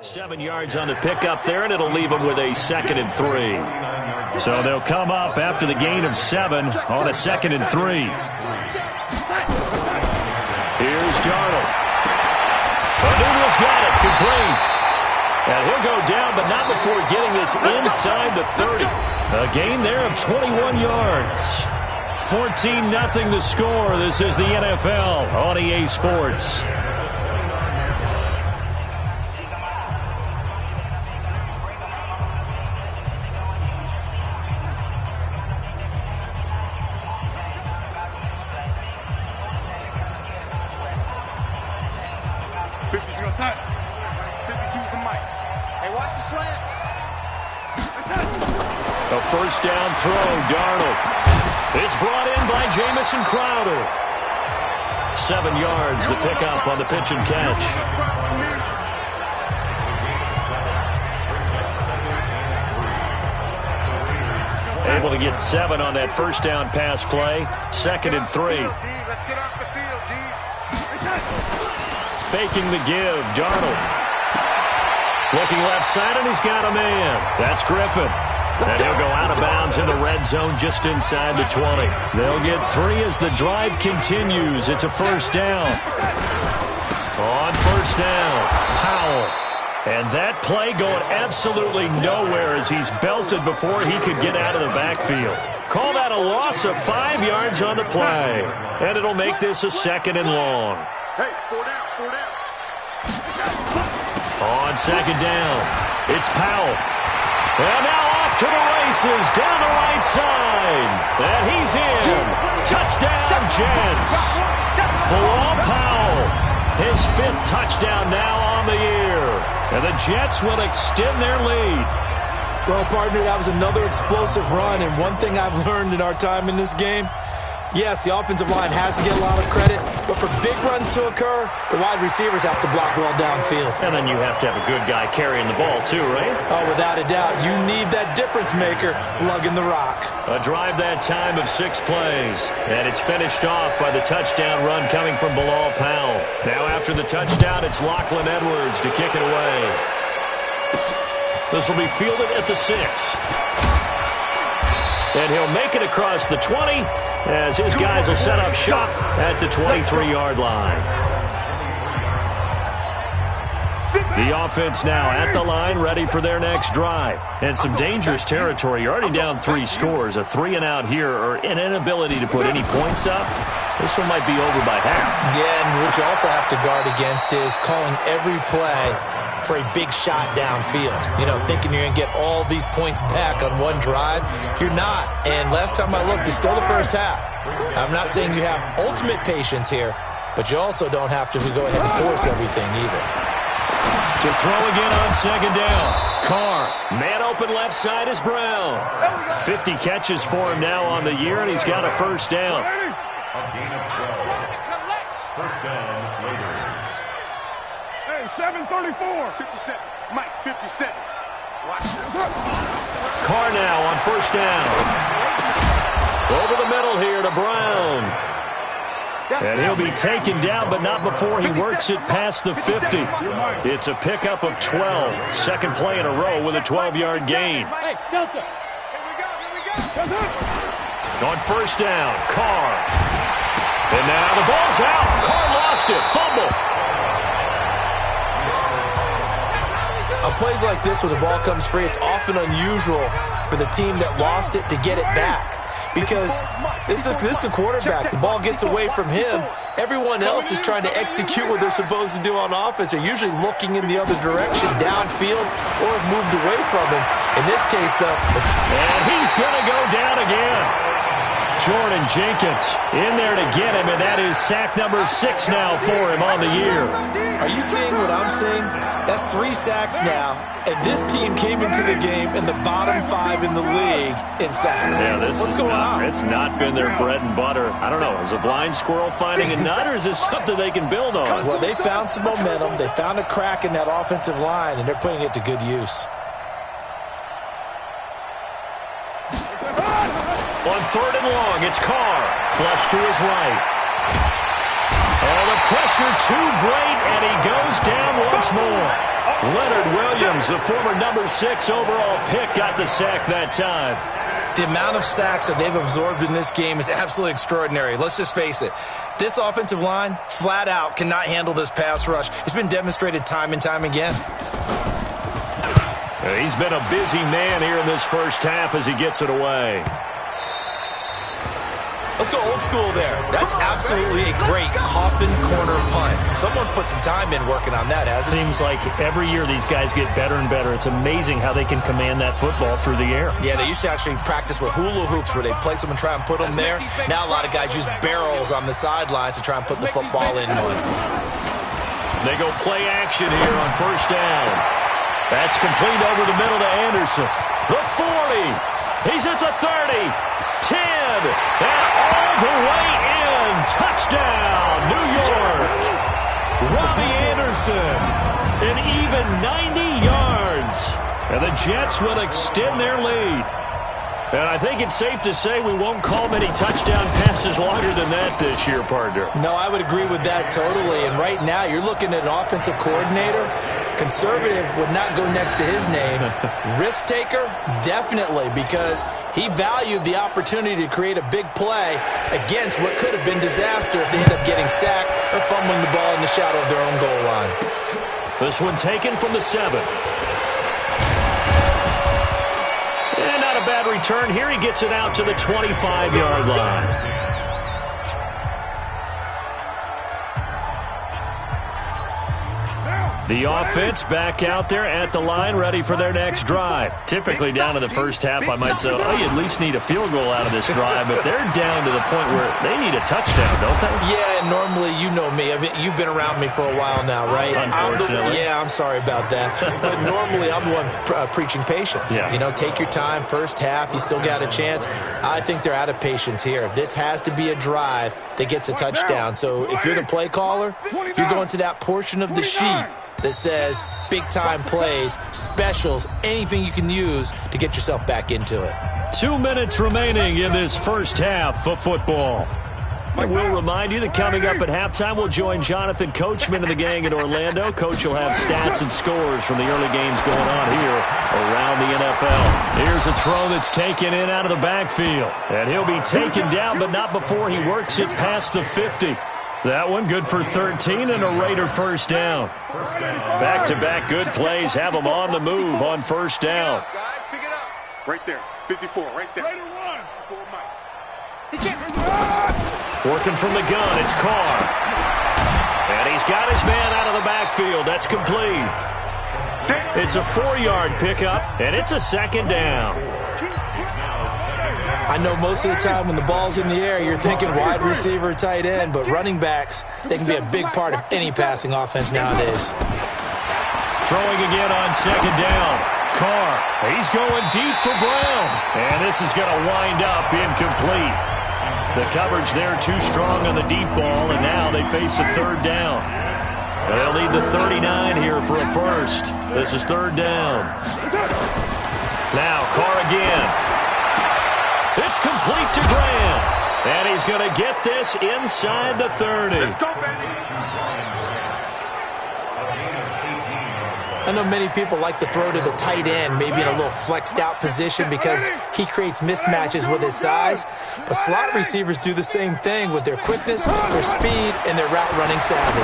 7 yards on the pickup there, and it'll leave him with a 2nd and 3. So they'll come up after the gain of 7 on a 2nd and 3. Here's Darnold. O'Neill's got it, complete. And he'll go down, but not before getting this inside the 30. A gain there of 21 yards. 14-0 the score. This is the NFL on EA Sports. A first down throw, Darnold. It's brought in by Jamison Crowder. 7 yards, the pickup on the pitch and catch. Able to get 7 on that first down pass play. 2nd and 3. Faking the give, Darnold. Looking left side, and he's got a man. That's Griffin. And he'll go out of bounds in the red zone just inside the 20. They'll get 3 as the drive continues. It's a first down. On first down, Powell. And that play going absolutely nowhere as he's belted before he could get out of the backfield. Call that a loss of 5 yards on the play. And it'll make this a 2nd and long. Hey, 4 down, 4 down. On 2nd down, it's Powell. And now off to the races, down the right side. And he's in. Touchdown, Jets. Bilal Powell, his 5th touchdown now on the year. And the Jets will extend their lead. Well, partner, that was another explosive run. And one thing I've learned in our time in this game, yes, the offensive line has to get a lot of credit, but for big runs to occur, the wide receivers have to block well downfield. And then you have to have a good guy carrying the ball too, right? Oh, without a doubt. You need that difference maker lugging the rock. A drive that time of 6 plays. And it's finished off by the touchdown run coming from Bilal Powell. Now after the touchdown, it's Lachlan Edwards to kick it away. This will be fielded at the 6. And he'll make it across the 20 as his guys will set up shop at the 23-yard line. The offense now at the line, ready for their next drive. And some dangerous territory. You're already down 3 scores. A 3-and-out here or an inability to put any points up. This one might be over by half. Yeah, and what you also have to guard against is calling every play for a big shot downfield. You know, thinking you're going to get all these points back on one drive. You're not. And last time I looked, it's still the first half. I'm not saying you have ultimate patience here, but you also don't have to go ahead and force everything either. To throw again on 2nd down. Carr, man open left side is Brown. 50 catches for him now on the year, and he's got a first down. A gain of 12. First down, Raiders. Hey, 734. 57. Mike, 57. Watch this. Carr now on first down. Over the middle here to Brown. And he'll be taken down, but not before he works it past the 50. It's a pickup of 12. 2nd play in a row with a 12-yard gain. Hey, Delta. Here we go. On first down, Carr. And now the ball's out. Carr lost it. Fumble. On plays like this where the ball comes free, it's often unusual for the team that lost it to get it back. Because this is the quarterback. The ball gets away from him. Everyone else is trying to execute what they're supposed to do on offense. They're usually looking in the other direction, downfield, or have moved away from him. In this case, though, and he's going to go down again. Jordan Jenkins in there to get him, and that is sack number 6 now for him on the year. Are you seeing what I'm seeing? That's 3 sacks now, and this team came into the game in the bottom 5 in the league in sacks. Yeah, What's going on? It's not been their bread and butter. I don't know. Is a blind squirrel finding a nut, or is this something they can build on? Well, they found some momentum. They found a crack in that offensive line, and they're putting it to good use. On 3rd and long, it's Carr. Flush to his right. Oh, the pressure too great, and he goes down once more. Leonard Williams, the former number 6 overall pick, got the sack that time. The amount of sacks that they've absorbed in this game is absolutely extraordinary. Let's just face it. This offensive line, flat out, cannot handle this pass rush. It's been demonstrated time and time again. He's been a busy man here in this first half as he gets it away. Let's go old school there. That's absolutely a great coffin corner punt. Someone's put some time in working on that, hasn't it? Seems like every year these guys get better and better. It's amazing how they can command that football through the air. Yeah, they used to actually practice with hula hoops where they place them and try and put them there. Now a lot of guys use barrels on the sidelines to try and put the football in one. They go play action here on first down. That's complete over the middle to Anderson. The 40. He's at the 30. 10, and all the way in. Touchdown, New York. Robbie Anderson, an even 90 yards. And the Jets will extend their lead. And I think it's safe to say we won't call many touchdown passes longer than that this year, partner. No, I would agree with that totally. And right now, you're looking at an offensive coordinator. Conservative would not go next to his name. Risk taker, definitely, because he valued the opportunity to create a big play against what could have been disaster if they end up getting sacked or fumbling the ball in the shadow of their own goal line. This one taken from the 7. And not a bad return here. He gets it out to the 25-yard line. The offense back out there at the line, ready for their next drive. Typically down to the first half, I might say, oh, you at least need a field goal out of this drive, but they're down to the point where they need a touchdown, don't they? Yeah, and normally, you know me. I mean, you've been around me for a while now, right? Unfortunately. I'm sorry about that. But normally, I'm the one preaching patience. Yeah. You know, take your time, first half, you still got a chance. I think they're out of patience here. This has to be a drive that gets a touchdown. So if you're the play caller, you're going to that portion of the sheet that says big-time plays, specials, anything you can use to get yourself back into it. 2 minutes remaining in this first half of football. And we'll remind you that coming up at halftime, we'll join Jonathan Coachman and the gang in Orlando. Coach will have stats and scores from the early games going on here around the NFL. Here's a throw that's taken in out of the backfield. And he'll be taken down, but not before he works it past the 50. That one good for 13 and a Raider first down. Back-to-back good plays have them on the move on first down. Guys, pick it up. Right there. 54, right there. Raider 1. Working from the gun, it's Carr. And he's got his man out of the backfield. That's complete. It's a 4-yard pickup, and it's a second down. I know most of the time when the ball's in the air, you're thinking wide receiver, tight end, but running backs, they can be a big part of any passing offense nowadays. Throwing again on second down. Carr, he's going deep for Brown. And this is going to wind up incomplete. The coverage there too strong on the deep ball, and now they face a third down. They'll need the 39 here for a first. This is third down. Now Carr again. It's complete to Graham. And he's going to get this inside the 30. Let's go, baby. I know many people like to throw to the tight end, maybe in a little flexed out position because he creates mismatches with his size. But slot receivers do the same thing with their quickness, their speed, and their route running savvy.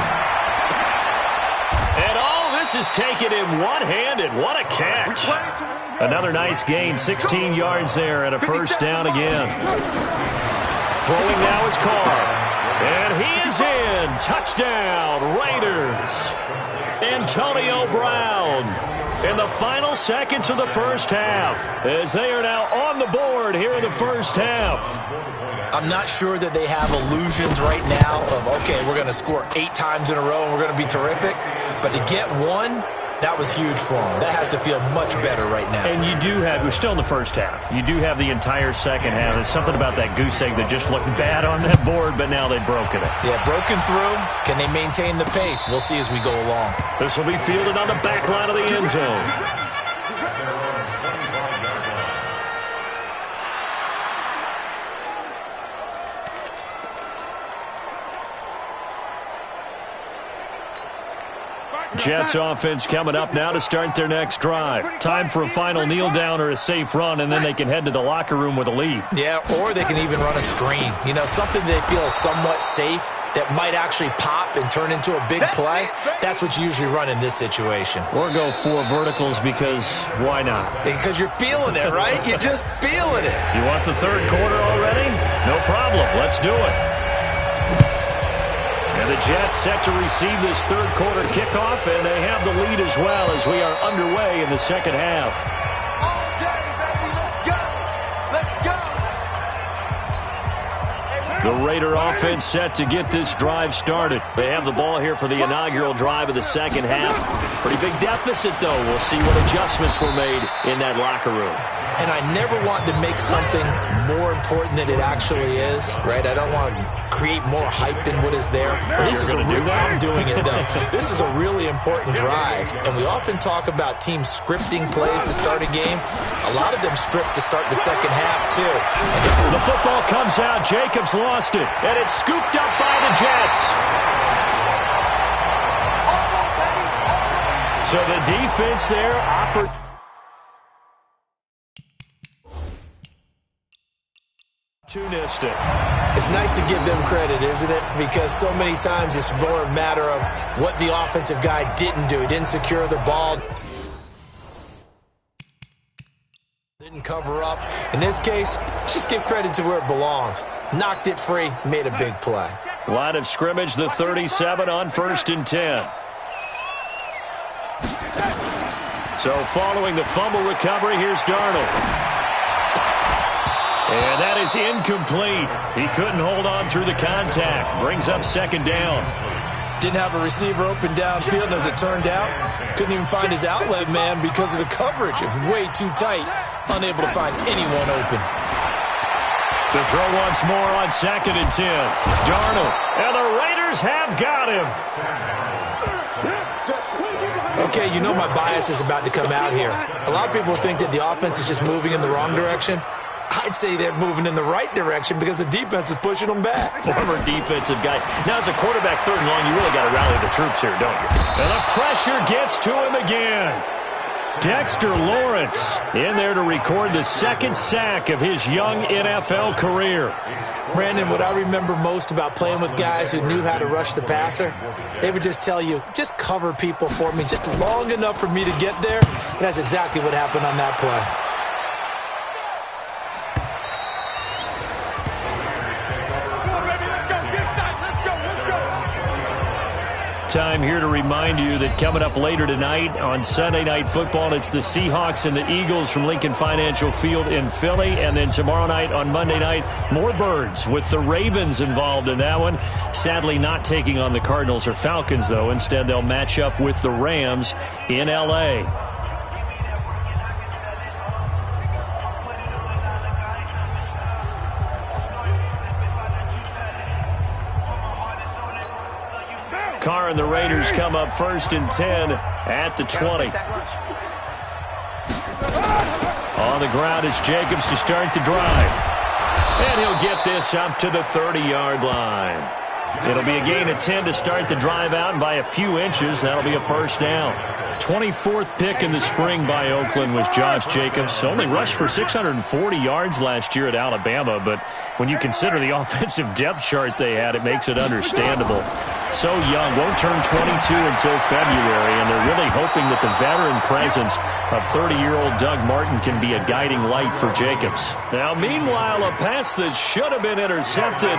And all this is taken in one-handed. What a catch. Another nice gain, 16 yards there and a first down again. Throwing now is Carr. And he is in. Touchdown, Raiders. Antonio Brown in the final seconds of the first half as they are now on the board here in the first half. I'm not sure that they have illusions right now of, okay, we're going to score 8 times in a row and we're going to be terrific. But to get one, that was huge for them. That has to feel much better right now. And you do have, we're still in the first half. You do have the entire second half. There's something about that goose egg that just looked bad on that board, but now they've broken it. Yeah, broken through. Can they maintain the pace? We'll see as we go along. This will be fielded on the back line of the end zone. Jets offense coming up now to start their next drive. Time for a final kneel down or a safe run, and then they can head to the locker room with a lead. Yeah, or they can even run a screen. You know, something they feel is somewhat safe that might actually pop and turn into a big play. That's what you usually run in this situation. Or go 4 verticals because why not? Because you're feeling it, right? You're just feeling it. You want the third quarter already? No problem. Let's do it. And the Jets set to receive this third quarter kickoff, and they have the lead as well as we are underway in the second half. The Raider offense set to get this drive started. They have the ball here for the inaugural drive of the second half. Pretty big deficit, though. We'll see what adjustments were made in that locker room. And I never want to make something more important than it actually is, right? I don't want to create more hype than what is there. But this is I'm doing it, though. This is a really important drive. And we often talk about teams scripting plays to start a game. A lot of them script to start the second half, too. The football comes out. Jacobs lost it. And it's scooped up by the Jets. So the defense there opportunistic. It's nice to give them credit, isn't it? Because so many times it's more a matter of what the offensive guy didn't do. He didn't secure the ball. Didn't cover up. In this case, let's just give credit to where it belongs. Knocked it free, made a big play. Line of scrimmage, the 37 on 1st and 10. So following the fumble recovery, here's Darnold. And that is incomplete. He couldn't hold on through the contact. Brings up second down. Didn't have a receiver open downfield, and as it turned out, couldn't even find his outlet man because of the coverage. It was way too tight. Unable to find anyone open. To throw once more on 2nd and 10. Darnold. And the Raiders have got him. Okay, you know my bias is about to come out here. A lot of people think that the offense is just moving in the wrong direction. I'd say they're moving in the right direction because the defense is pushing them back. Former defensive guy. Now, as a quarterback, 3rd and long, you really got to rally the troops here, don't you? And the pressure gets to him again. Dexter Lawrence in there to record the 2nd sack of his young NFL career. Brandon, what I remember most about playing with guys who knew how to rush the passer, they would just tell you, just cover people for me, just long enough for me to get there. And that's exactly what happened on that play. Time here to remind you that coming up later tonight on Sunday Night Football, it's the Seahawks and the Eagles from Lincoln Financial Field in Philly. And then tomorrow night on Monday night, more Birds with the Ravens involved in that one. Sadly not taking on the Cardinals or Falcons, though. Instead, they'll match up with the Rams in L.A. Carr and the Raiders come up 1st and 10 at the 20. On the ground, it's Jacobs to start the drive. And he'll get this up to the 30-yard line. It'll be a gain of 10 to start the drive out, and by a few inches, that'll be a 1st down. 24th pick in the spring by Oakland was Josh Jacobs. Only rushed for 640 yards last year at Alabama, but when you consider the offensive depth chart they had, it makes it understandable. So young, won't turn 22 until February, and they're really hoping that the veteran presence of 30-year-old Doug Martin can be a guiding light for Jacobs. Now, meanwhile, a pass that should have been intercepted,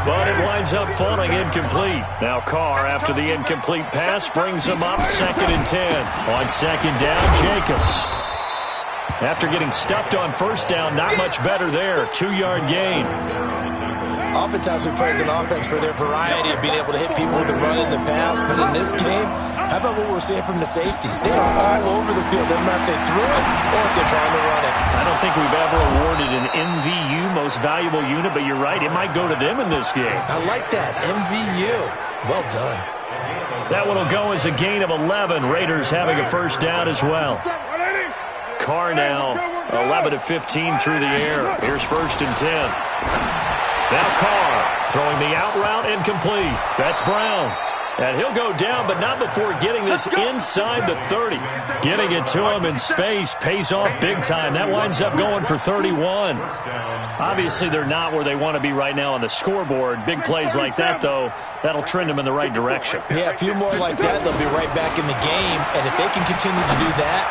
but it winds up falling incomplete. Now Carr, after the incomplete pass, brings him up 2nd and 10. On 2nd down, Jacobs. After getting stuffed on 1st down, not much better there. 2-yard gain. Oftentimes we praise an offense for their variety of being able to hit people with the run and the pass. But in this game, how about what we're seeing from the safeties? They are all over the field. Doesn't matter if they threw it or if they're trying to run it. I don't think we've ever awarded an MVU, most valuable unit, but you're right. It might go to them in this game. I like that. MVU. Well done. That one will go as a gain of 11. Raiders having a 1st down as well. Carr now 11 of 15 through the air. Here's 1st and 10. Now Carr throwing the out route incomplete. That's Brown. And he'll go down, but not before getting this inside the 30. Getting it to him in space pays off big time. That winds up going for 31. Obviously, they're not where they want to be right now on the scoreboard. Big plays like that, though, that'll trend them in the right direction. Yeah, a few more like that, they'll be right back in the game. And if they can continue to do that.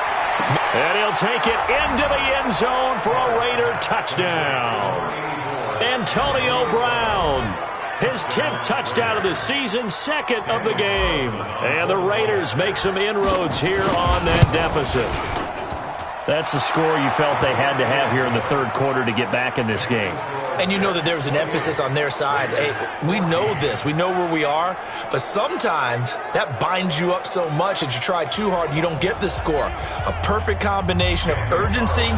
And he'll take it into the end zone for a Raider touchdown. Antonio Brown, his 10th touchdown of the season, second of the game. And the Raiders make some inroads here on that deficit. That's a score you felt they had to have here in the third quarter to get back in this game. And you know that there's an emphasis on their side. Hey, we know this. We know where we are. But sometimes that binds you up so much that you try too hard, you don't get the score. A perfect combination of urgency,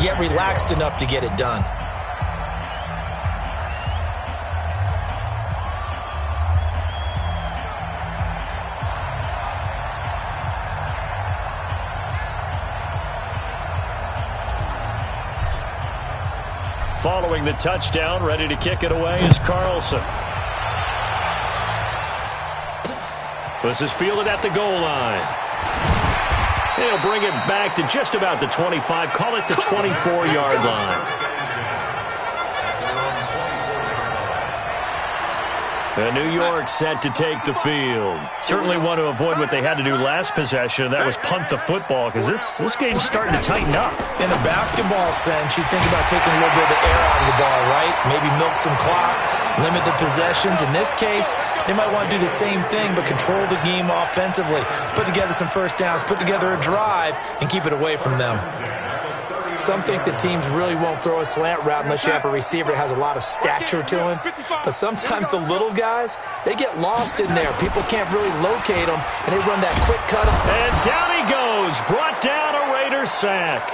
yet relaxed enough to get it done. Following the touchdown, ready to kick it away is Carlson. This is fielded at the goal line. They'll bring it back to just about the 25, call it the 24-yard line. And New York set to take the field. Certainly want to avoid what they had to do last possession. That was punt the football, because this game's starting to tighten up. In a basketball sense, you think about taking a little bit of the air out of the ball, right? Maybe milk some clock, limit the possessions. In this case, they might want to do the same thing, but control the game offensively. Put together some first downs, put together a drive, and keep it away from them. Some think that teams really won't throw a slant route unless you have a receiver that has a lot of stature to him. But sometimes the little guys, they get lost in there. People can't really locate them, and they run that quick cut. And down he goes. Brought down a Raiders sack.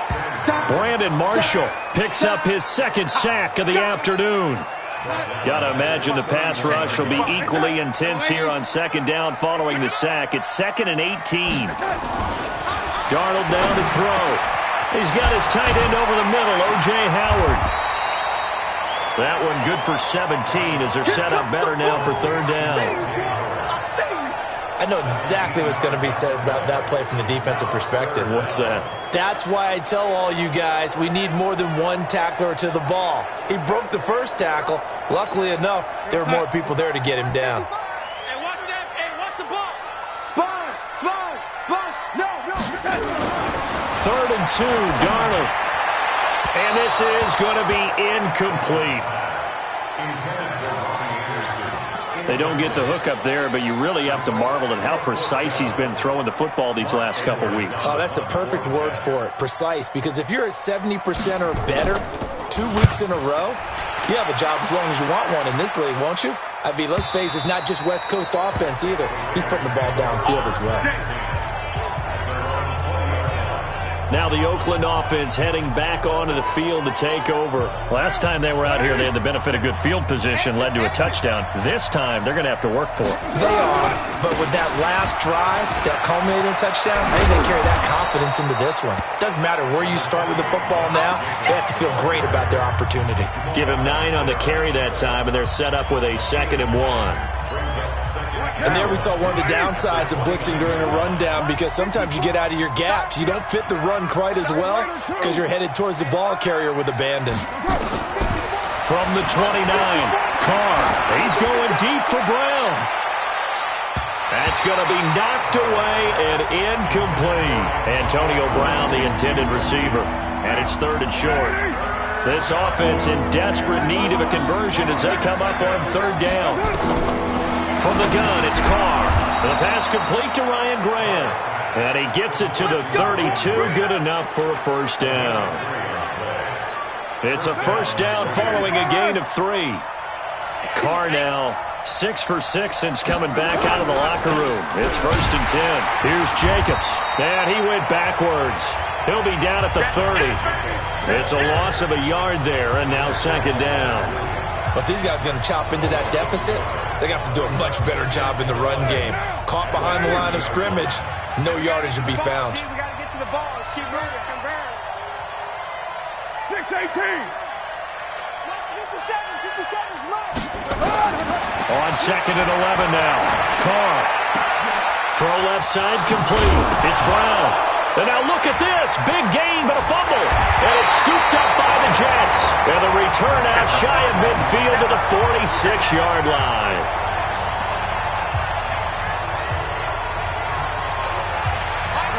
Brandon Marshall picks up his second sack of the afternoon. Got to imagine the pass rush will be equally intense here on second down following the sack. It's 2nd and 18. Darnold down to throw. He's got his tight end over the middle, O.J. Howard. That one good for 17 as they're set up better now for third down. I know exactly what's going to be said about that play from the defensive perspective. What's that? That's why I tell all you guys we need more than one tackler to the ball. He broke the first tackle. Luckily enough, there were more people there to get him down. Hey, watch that. Hey, watch the ball. Sponge. No. 3rd and 2, Darnold. And this is going to be incomplete. They don't get the hook up there, but you really have to marvel at how precise he's been throwing the football these last couple weeks. Oh, that's the perfect word for it, precise. Because if you're at 70% or better 2 weeks in a row, you have a job as long as you want one in this league, won't you? I mean, let's face it, it's not just West Coast offense either. He's putting the ball downfield as well. Now the Oakland offense heading back onto the field to take over. Last time they were out here, they had the benefit of good field position, led to a touchdown. This time, they're going to have to work for it. They are, but with that last drive, that culminating touchdown, I think they carry that confidence into this one. Doesn't matter where you start with the football now, they have to feel great about their opportunity. Give him 9 on the carry that time, and they're set up with a 2nd and 1. And there we saw one of the downsides of blitzing during a rundown, because sometimes you get out of your gaps. You don't fit the run quite as well because you're headed towards the ball carrier with abandon. From the 29, Carr. He's going deep for Brown. That's going to be knocked away and incomplete. Antonio Brown, the intended receiver. And it's 3rd and short. This offense in desperate need of a conversion as they come up on 3rd down. From the gun, it's Carr. The pass complete to Ryan Grant. And he gets it to the 32. Good enough for a first down. It's a first down following a gain of 3. Carr now 6 for 6 since coming back out of the locker room. It's 1st and 10. Here's Jacobs. And he went backwards. He'll be down at the 30. It's a loss of a yard there, and now 2nd down. But these guys are going to chop into that deficit. They got to do a much better job in the run game. Caught behind the line of scrimmage, no yardage to be found. We got to get to the ball. Let's keep moving. Convert. 6-18. 57. Come on. On 2nd and 11 now. Carr. Throw left side complete. It's Brown. And now look at this. Big gain, but a fumble. And it's scooped up by the Jets. And the return out shy of midfield to the 46-yard line.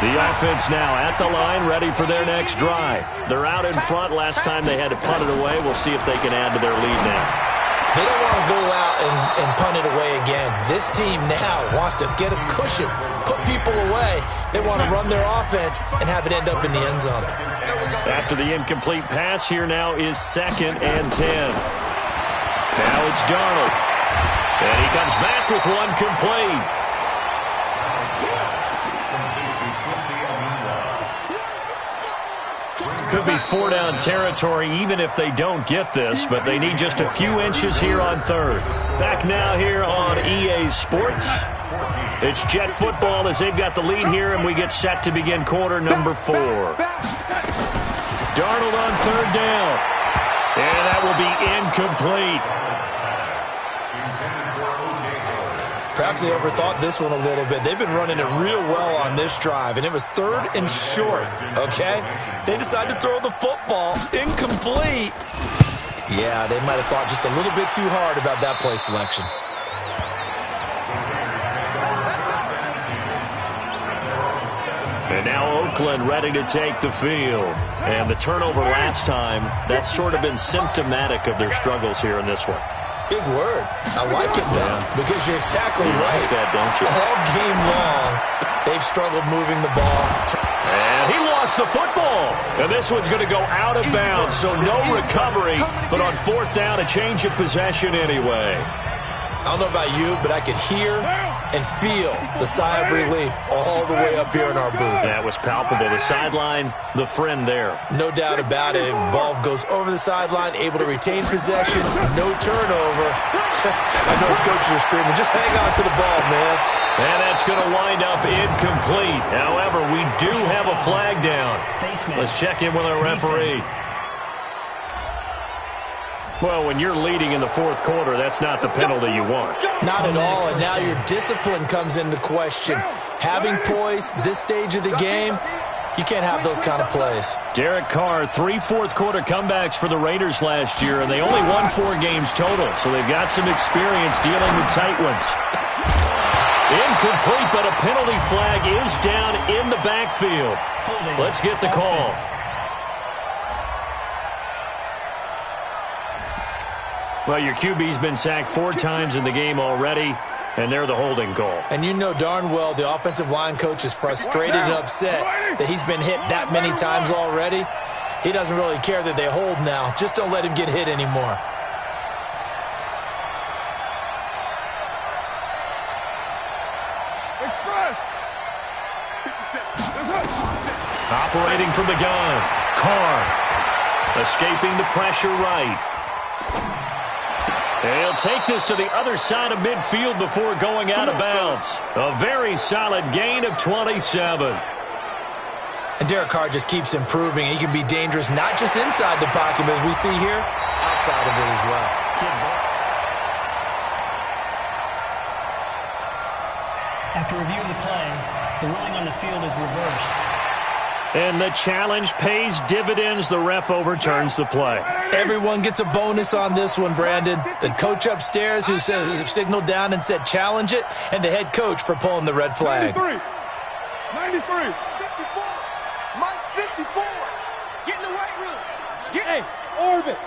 The offense now at the line, ready for their next drive. They're out in front. Last time they had to punt it away. We'll see if they can add to their lead now. They don't want to go out and punt it away again. This team now wants to get a cushion, put people away. They want to run their offense and have it end up in the end zone. After the incomplete pass, here now is 2nd and 10. Now it's Darnold. And he comes back with one complete. Could be 4-down territory even if they don't get this, but they need just a few inches here on 3rd. Back now here on EA Sports. It's Jet football as they've got the lead here, and we get set to begin quarter number 4. Darnold on 3rd down. And that will be incomplete. Perhaps they overthought this one a little bit. They've been running it real well on this drive, and it was 3rd and short, okay? They decided to throw the football incomplete. Yeah, they might have thought just a little bit too hard about that play selection. And now Oakland ready to take the field. And the turnover last time, that's sort of been symptomatic of their struggles here in this one. Big word. I like it, though, because you're exactly right. Like that, don't you? All game long, they've struggled moving the ball. And he lost the football. And this one's going to go out of bounds, so no recovery. But on 4th down, a change of possession anyway. I don't know about you, but I could hear and feel the sigh of relief all the way up here in our booth. That was palpable. The sideline, the friend there. No doubt about it. Ball goes over the sideline, able to retain possession, no turnover. I know his coaches are screaming, just hang on to the ball, man. And that's going to wind up incomplete. However, we do have a flag down. Let's check in with our referee. Well, when you're leading in the 4th quarter, that's not the penalty you want. Not at all, and now your discipline comes into question. Having poise this stage of the game, you can't have those kind of plays. Derek Carr, 3 fourth-quarter comebacks for the Raiders last year, and they only won 4 games total, so they've got some experience dealing with tight ones. Incomplete, but a penalty flag is down in the backfield. Let's get the call. Well, your QB's been sacked 4 times in the game already, and they're the holding call. And you know darn well the offensive line coach is frustrated and upset that he's been hit that many times already. He doesn't really care that they hold now. Just don't let him get hit anymore. Operating from the gun, Carr. Escaping the pressure right. He'll take this to the other side of midfield before going out of bounds. A very solid gain of 27. And Derek Carr just keeps improving. He can be dangerous not just inside the pocket, as we see here, outside of it as well. After review of the play, the ruling on the field is reversed. And the challenge pays dividends. The ref overturns the play. Everyone gets a bonus on this one, Brandon. The coach upstairs who signaled down and said challenge it, and the head coach for pulling the red flag. 93. 54. Mike 54. Get in the weight room. Hey, orbit.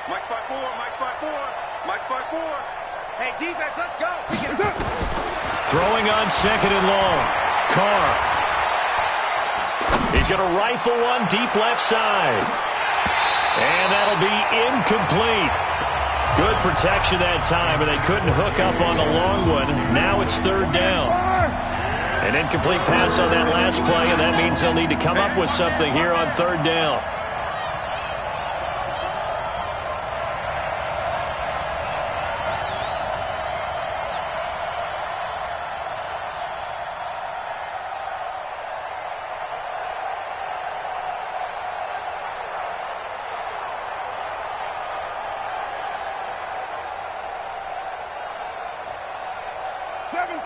Mike 5-4. Mike 5-4. Mike 5-4. Hey, defense, let's go. Throwing on 2nd and long. Carr. He's going to rifle one deep left side. And that'll be incomplete. Good protection that time, and they couldn't hook up on the long one. Now it's 3rd down. An incomplete pass on that last play, and that means they'll need to come up with something here on 3rd down.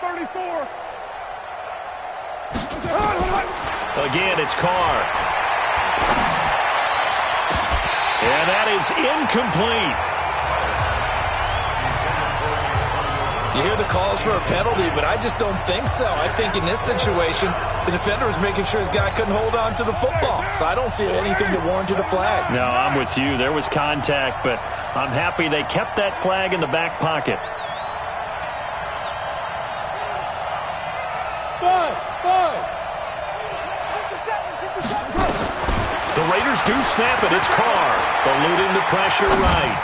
34. Again, it's Carr. And that is incomplete. You hear the calls for a penalty, but I just don't think so. I think in this situation, the defender was making sure his guy couldn't hold on to the football. So I don't see anything that warranted a flag. No, I'm with you. There was contact, but I'm happy they kept that flag in the back pocket. The Raiders do snap it. It's Carr, eluding the pressure right.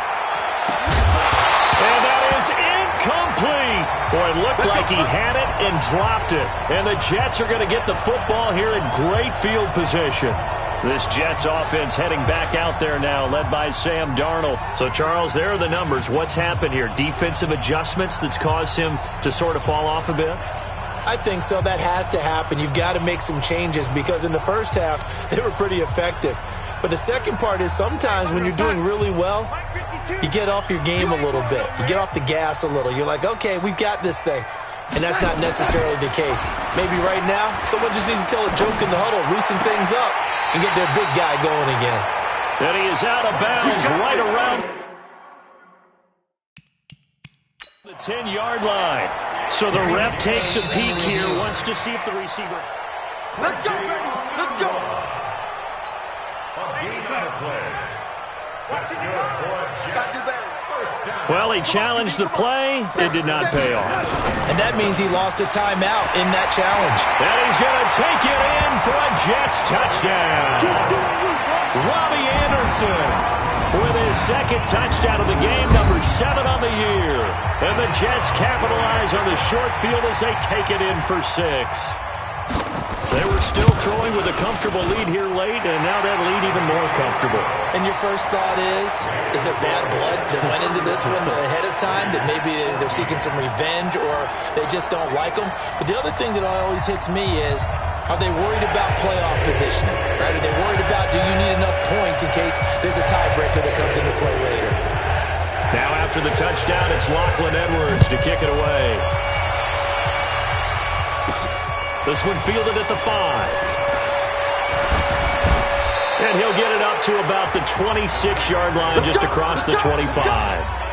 And that is incomplete. Boy, it looked like he had it and dropped it. And the Jets are going to get the football here in great field position. This Jets offense heading back out there now, led by Sam Darnold. So, Charles, there are the numbers. What's happened here? Defensive adjustments that's caused him to sort of fall off a bit? I think so. That has to happen. You've got to make some changes because in the first half, they were pretty effective. But the second part is sometimes when you're doing really well, you get off your game a little bit. You get off the gas a little. You're like, okay, we've got this thing. And that's not necessarily the case. Maybe right now, someone just needs to tell a joke in the huddle, loosen things up, and get their big guy going again. And he is out of bounds right around the 10-yard line. So the ref takes a peek here, wants to see if the receiver... Let's go, baby. Let's go. Well, he challenged the play. It did not pay off. And that means he lost a timeout in that challenge. And he's going to take it in for a Jets touchdown. Robbie Anderson with his second touchdown of the game, number 7 on the year. And the Jets capitalize on the short field as they take it in for 6. They were still throwing with a comfortable lead here late, and now that lead even more comfortable. And your first thought is there bad blood that went into this one ahead of time, that maybe they're seeking some revenge or they just don't like them? But the other thing that always hits me is, are they worried about playoff positioning? Right? Are they worried about, do you need enough points in case there's a tiebreaker that comes into play later? Now after the touchdown, it's Lachlan Edwards to kick it away. This one fielded at the 5. And he'll get it up to about the 26-yard line, just across the 25.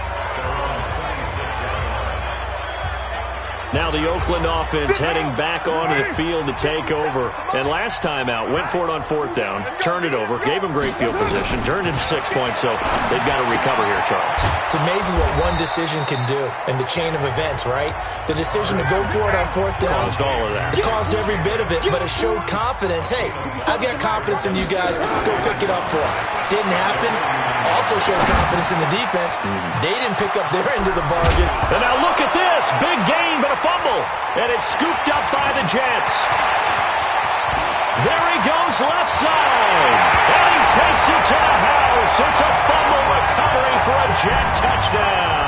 Now the Oakland offense heading back onto the field to take over. And last time out, went for it on 4th down, turned it over, gave them great field position, turned into 6 points, so they've got to recover here, Charles. It's amazing what one decision can do in the chain of events, right? The decision to go for it on 4th down. Caused all of that. It caused every bit of it, but it showed confidence. Hey, I've got confidence in you guys. Go pick it up for them. Didn't happen. Also showed confidence in the defense. They didn't pick up their end of the bargain. And now look at this. Big gain, but a fumble. And it's scooped up by the Jets. There he goes left side. And he takes it to the house. It's a fumble recovery for a Jet touchdown.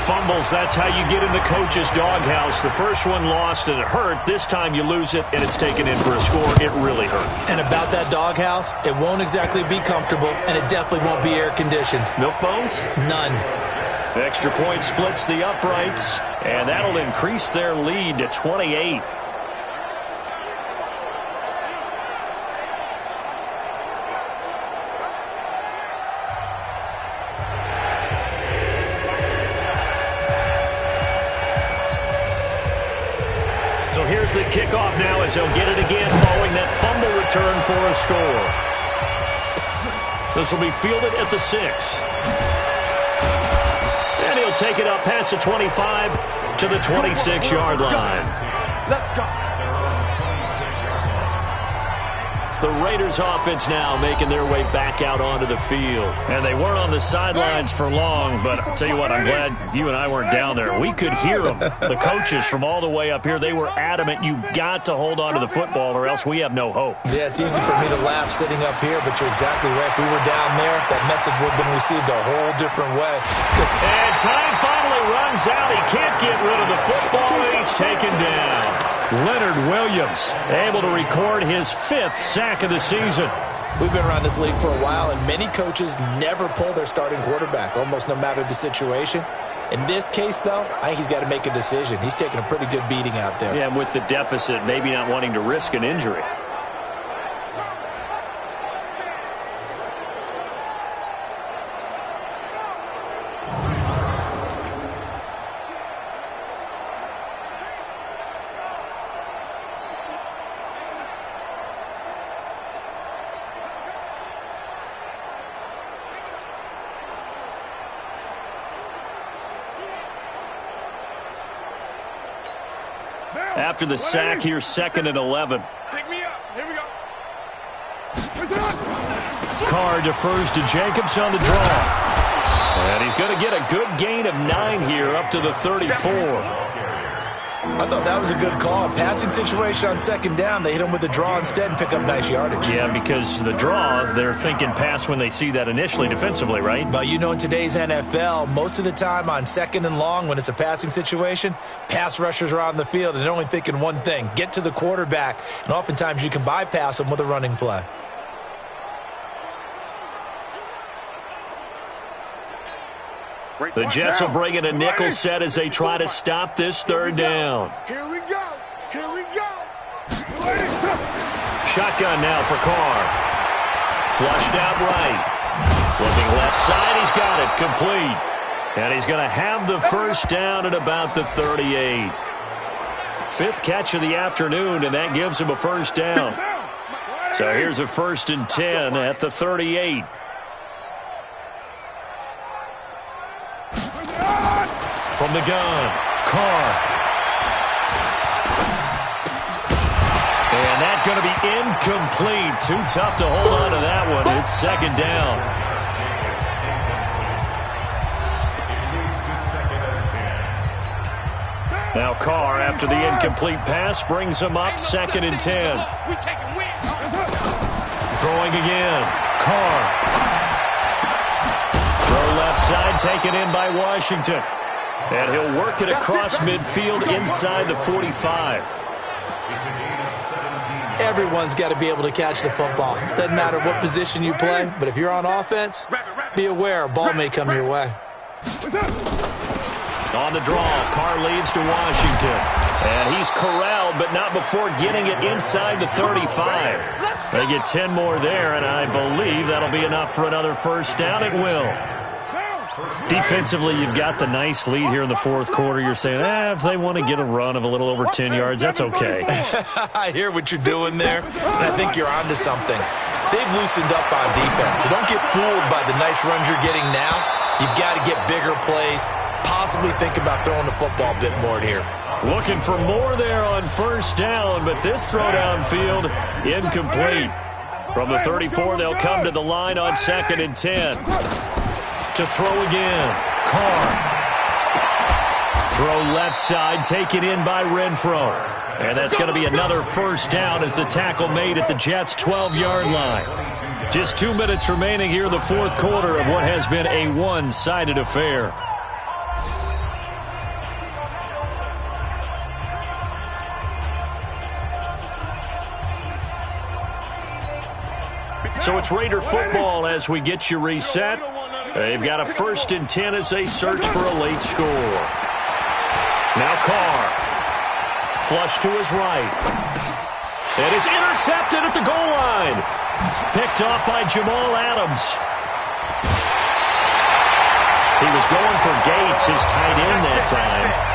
Fumbles, that's how you get in the coach's doghouse. The first one lost and it hurt. This time you lose it and it's taken in for a score. It really hurt. And about that doghouse, it won't exactly be comfortable, and it definitely won't be air-conditioned. Milk bones? None. Extra point splits the uprights, and that'll increase their lead to 28. So here's the kickoff now as he'll get it again following that fumble return for a score. This will be fielded at the 6. And he'll take it up past the 25 to the 26-yard line. Let's go. The Raiders offense now making their way back out onto the field. And they weren't on the sidelines for long, but I'll tell you what, I'm glad you and I weren't down there. We could hear them. The coaches from all the way up here, they were adamant, you've got to hold on to the football or else we have no hope. Yeah, it's easy for me to laugh sitting up here, but you're exactly right. If we were down there, that message would have been received a whole different way. And time finally runs out. He can't get rid of the football, and he's taken down. Leonard Williams able to record his 5th sack of the season. We've been around this league for a while, and many coaches never pull their starting quarterback, almost no matter the situation. In this case, though, I think he's got to make a decision. He's taking a pretty good beating out there. Yeah, and with the deficit, maybe not wanting to risk an injury. After the sack, here's 2nd and 11. Pick me up. Here we go. Carr defers to Jacobs on the draw. And he's going to get a good gain of 9 here up to the 34. I thought that was a good call. Passing situation on 2nd down. They hit him with a draw instead and pick up nice yardage. Yeah, because the draw, they're thinking pass when they see that initially defensively, right? But you know, in today's NFL, most of the time on 2nd and long, when it's a passing situation, pass rushers are on the field and they're only thinking one thing, get to the quarterback. And oftentimes you can bypass them with a running play. The Jets will bring in a nickel set as they try to stop this 3rd down. Here we go. Here we go. Shotgun now for Carr. Flushed out right. Looking left side, he's got it complete. And he's going to have the 1st down at about the 38. 5th catch of the afternoon, and that gives him a 1st down. So here's a 1st and 10 at the 38. From the gun, Carr. And that's going to be incomplete. Too tough to hold on to that one. It's 2nd down. Now Carr, after the incomplete pass, brings him up 2nd and 10. Throwing again, Carr. Throw left side, taken in by Washington. And he'll work it across midfield inside the 45. Everyone's got to be able to catch the football. Doesn't matter what position you play, but if you're on offense, be aware a ball may come your way. On the draw, Carr leads to Washington. And he's corralled, but not before getting it inside the 35. They get 10 more there, and I believe that'll be enough for another 1st down. It will. Defensively, you've got the nice lead here in the 4th quarter. You're saying, if they want to get a run of a little over 10 yards, that's okay. I hear what you're doing there, and I think you're onto something. They've loosened up on defense, so don't get fooled by the nice runs you're getting now. You've got to get bigger plays, possibly think about throwing the football a bit more here. Looking for more there on 1st down, but this throw downfield incomplete. From the 34, they'll come to the line on 2nd and 10. To throw again, Carr. Throw left side, taken in by Renfro. And that's going to be another 1st down as the tackle made at the Jets' 12-yard line. Just 2 minutes remaining here in the 4th quarter of what has been a one-sided affair. So it's Raider football as we get you reset. They've got a 1st and 10 as they search for a late score. Now Carr. Flush to his right. And it's intercepted at the goal line. Picked off by Jamal Adams. He was going for Gates, his tight end that time.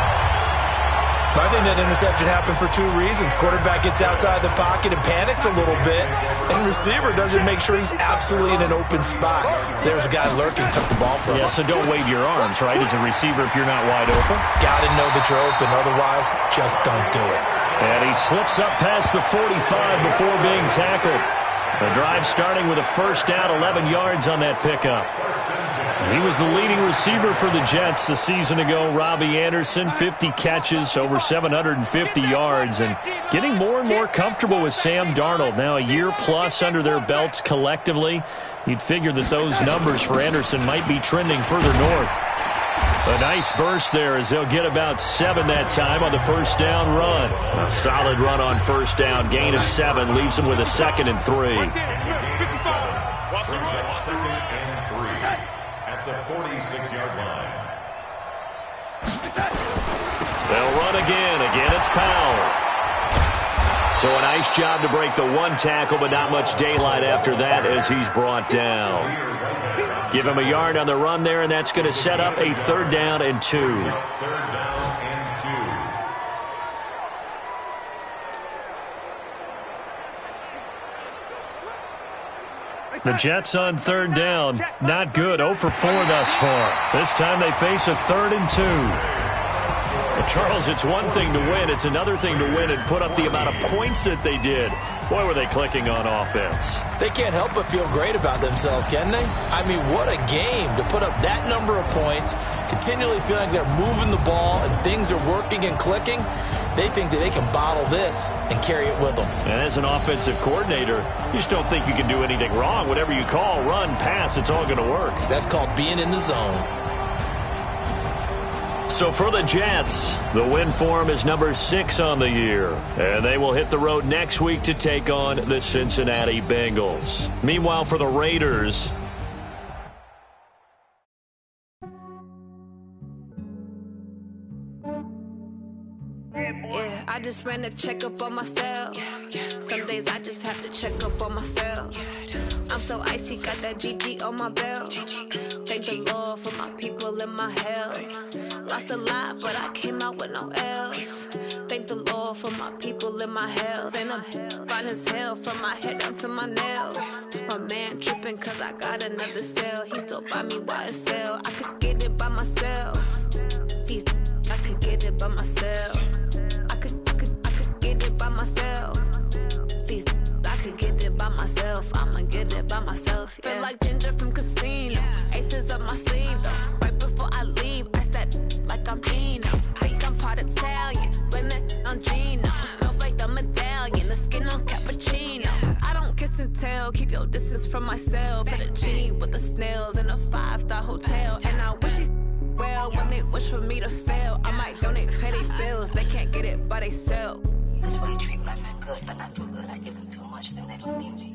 I think that interception happened for 2 reasons. Quarterback gets outside the pocket and panics a little bit, and receiver doesn't make sure he's absolutely in an open spot. So there's a guy lurking, took the ball from him. Yeah, so don't wave your arms, right, as a receiver if you're not wide open. Got to know that you're open, otherwise just don't do it. And he slips up past the 45 before being tackled. The drive starting with a 1st down, 11 yards on that pickup. He was the leading receiver for the Jets the season ago. Robbie Anderson, 50 catches, over 750 yards, and getting more and more comfortable with Sam Darnold. Now a year plus under their belts collectively. You'd figure that those numbers for Anderson might be trending further north. A nice burst there as they'll get about 7 that time on the 1st down run. A solid run on 1st down. Gain of 7 leaves them with a 2nd and 3. Second and 3 at the 46-yard line. run again. Again, it's Powell. So a nice job to break the one tackle, but not much daylight after that as he's brought down. Give him a yard on the run there, and that's going to set up a 3rd down and 2. The Jets on 3rd down. Not good. 0 for 4 thus far. This time they face a 3rd and 2. Well, Charles, it's one thing to win. It's another thing to win and put up the amount of points that they did. Boy, were they clicking on offense. They can't help but feel great about themselves, can they? I mean, what a game to put up that number of points, continually feeling like they're moving the ball and things are working and clicking. They think that they can bottle this and carry it with them. And as an offensive coordinator, you just don't think you can do anything wrong. Whatever you call, run, pass, it's all going to work. That's called being in the zone. So for the Jets, the win form is number 6 on the year. And they will hit the road next week to take on the Cincinnati Bengals. Meanwhile, for the Raiders, I just ran a checkup on myself. Some days I just have to check up on myself. I'm so icy, got that GG on my belt. Thank the Lord for my people and my health. Lost a lot, but I came out with no L's. Thank the Lord for my people and my health. And I'm fine as hell from my head down to my nails. My man tripping cause I got another cell. He still buy me YSL. I could get it by myself. These I could get it by myself. I could get it by myself. These I could get it by myself. I'ma get it by myself. Yeah. Feel like Ginger from Casino. Aces up my sleeve though. Right before I leave, I step like I'm Dino. Think I'm part Italian. Blame that on Gino. Smells like the medallion. The skin on cappuccino. I don't kiss and tell. Keep your distance from myself. Fettuccine with the snails in a 5-star hotel. And I wish he's well when they wish for me to fail. I might donate petty bills. They can't get it by themselves. That's why you treat my friend good, but not too good. I give them too much, then they don't need me.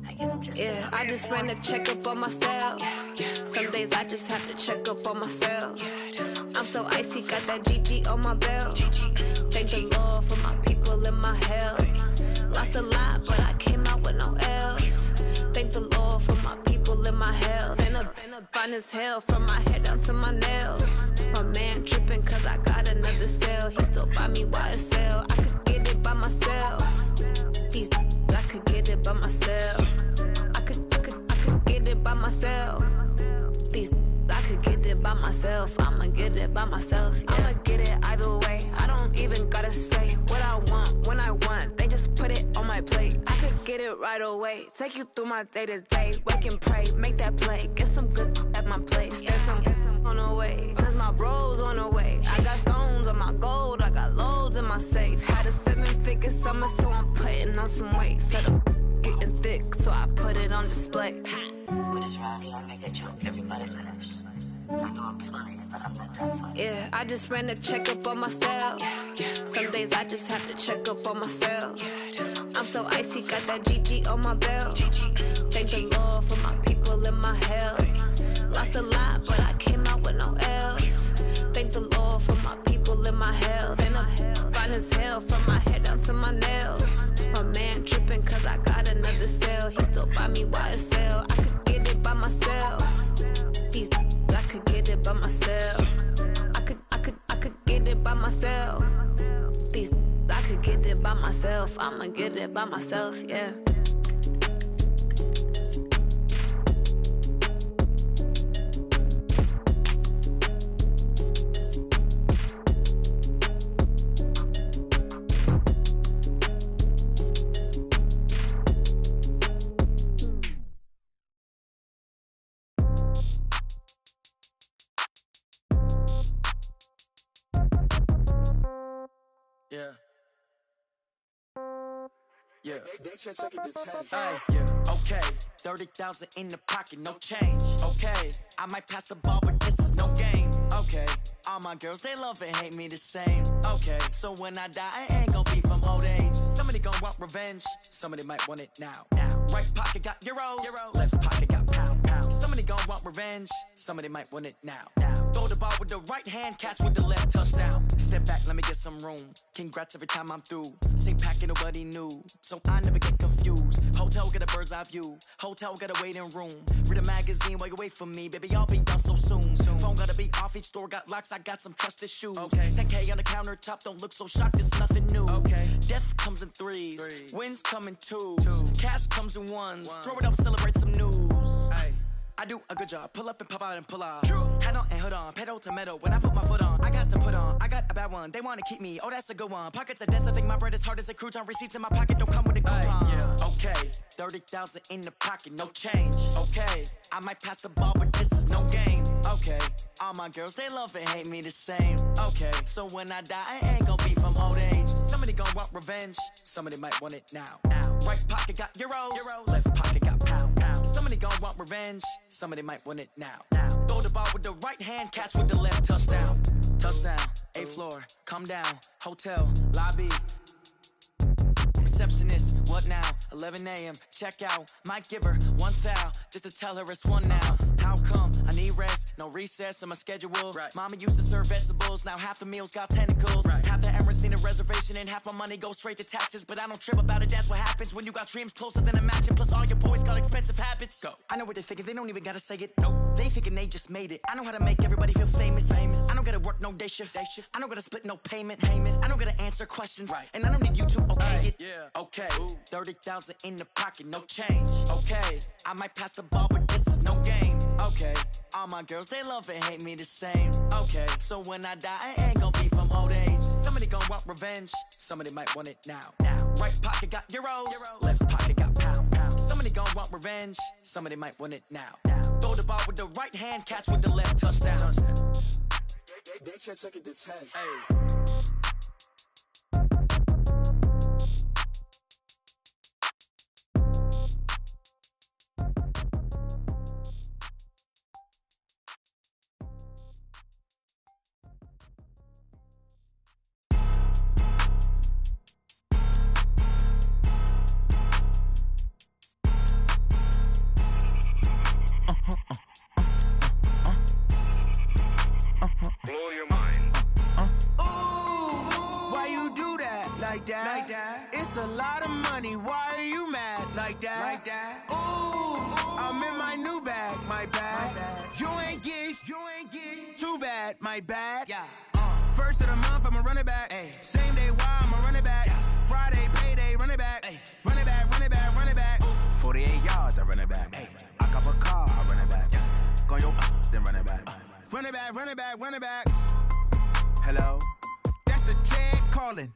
I give them just enough. I just ran a checkup on myself. Some days I just have to check up on myself. I'm so icy, got that GG on my belt. Thank the Lord for my people and my health. Lost a lot, but I came out with no L's. Thank the Lord for my people and my health. And I'm fine as hell from my head down to my nails. My man tripping cause I got another cell. He still buy me YSL. I could get it by myself. These I could get it by myself. I could get it by myself. These I could get it by myself. I'ma get it by myself. Yeah. I'ma get it either way. I don't even gotta say what I want when I want. They just put it on my plate. I could get it right away. Take you through my day to day. Wake and pray, make that play. Get some good at my place. There's some on the way. Cause my bro's on the way. I got stones on my gold. I got loads in my safe. Had a 7-figure summer, so I'm putting on some weight. Set up getting thick, so I put it on display. But it's around here, I make a joke, everybody laughs. I know I'm funny, but I'm not that funny. Yeah, I just ran a checkup on myself. Some days I just have to check up on myself. I'm so icy, got that GG on my belt. Thank the Lord for my people and my health. Lost a lot, but I came out with no L's. Thank the Lord for my people and my health. And I'm fine as hell from my head down to my nails. My man tripping cause I got another cell. He still buy me YSL. I could get it by myself. These I could get it by myself. I could get it by myself. These I could get it by myself. I'ma get it by myself, yeah. Yeah. Yeah. Okay. 30,000 in the pocket, no change. Okay. I might pass the ball, but this is no game. Okay. All my girls, they love and hate me the same. Okay. So when I die, I ain't gon' be from old age. Somebody gon' want revenge. Somebody might want it now. Right pocket got euros. Left pocket got pounds. Somebody gon' want revenge. Somebody might want it now. Throw the ball with the right hand, catch with the left touchdown. Sit back, let me get some room. Congrats every time I'm through. Same packing, nobody new, so I never get confused. Hotel, get a bird's eye view. Hotel, get a waiting room. Read a magazine while you wait for me. Baby, I'll be done so soon. Phone gotta be off, each store got locks. I got some trusted shoes. 10K on the countertop, don't look so shocked, it's nothing new. Death comes in threes. Wins come in twos. Cash comes in ones. Throw it up, celebrate some news. I do a good job. Pull up and pop out and pull out. Head on and hood on. Pedal to metal. When I put my foot on, I got to put on. I got a bad one. They want to keep me. Oh, that's a good one. Pockets are dense. I think my bread is hard as a crouton. Receipts in my pocket don't come with a coupon. Okay, 30,000 in the pocket, no change. Okay, I might pass the ball, but this is no game. Okay, all my girls, they love and hate me the same. Okay, so when I die, I ain't gonna be from old age. Somebody gon' want revenge. Somebody might want it now. Right pocket got euros. Left pocket got pound. Somebody gon' want revenge. Somebody might want it now. Throw the ball with the right hand, catch with the left, touchdown. Touchdown, 8th floor, come down, hotel, lobby. Receptionist, what now? 11 a.m., check out. Might give her one foul, just to tell her it's one now. How come? I need rest, no recess in my schedule. Mama used to serve vegetables, now half the meals got tentacles. Half the Emirates need a reservation and half my money goes straight to taxes. But I don't trip about it, that's what happens when you got dreams closer than a matching. Plus all your boys got expensive habits. Go. I know what they're thinking, they don't even gotta say it. Nope. They thinking they just made it. I know how to make everybody feel famous. I don't gotta work no day shift. I don't gotta split no payment. I don't gotta answer questions. And I don't need you to okay it. Okay, 30,000 in the pocket, no change. Okay, I might pass the ball, but this is no game. Okay, all my girls, they love and hate me the same. Okay, so when I die, I ain't gonna be from old age. Somebody gon' want revenge. Somebody might want it now. Right pocket got euros. Left pocket got pound. Somebody gon' want revenge. Somebody might want it now. Throw the ball with the right hand, catch with the left, touchdown. They can't take it to 10. Blow your mind. Why you do that like that? It's a lot of money. Why are you mad like that? I'm in my new bag, my bag. You ain't get too bad, my bad. First of the month, I'ma run it back. Same day, why I'ma run it back. Friday, payday, run it back. Run it back, run it back, run it back. 48 yards, I run it back. I cop a car, I run it back. Go yo, then run it back. Run it back, run it back, run it back. Hello? That's the jag calling.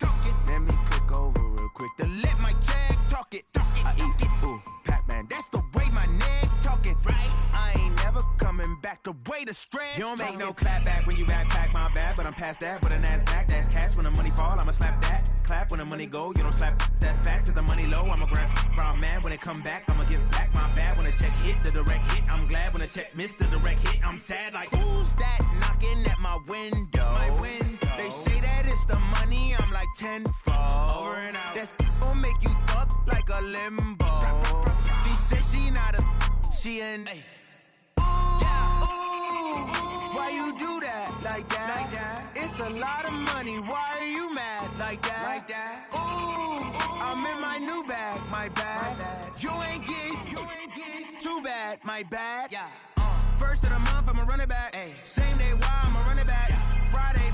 Let me click over real quick to let my jag talk it. I eat it, ooh, Pac-Man. That's the way my neck talking. Right? I ain't never coming back the way the stress. You don't make no clap back when you backpack, my bad. But I'm past that. But a NASDAQ, that's cash. When the money fall, I'ma slap that. Clap when the money go, you don't slap. That's facts. If the money low, I'ma grab brown man. When it come back, I'ma give back my bad. When the check hit, the direct hit. I'm glad when the check missed the direct hit. I'm sad like, who's that knocking at my window? My window. They say that it's the money, I'm like tenfold. Over and out. That's gon' make you up like a limbo. She said she not a, she an. Why you do that like that? It's a lot of money. Why are you mad like that? I'm in my new bag, my bad. You ain't get too bad, my bad. First of the month, I'ma run it back. Same day, why I'ma run it back. Friday,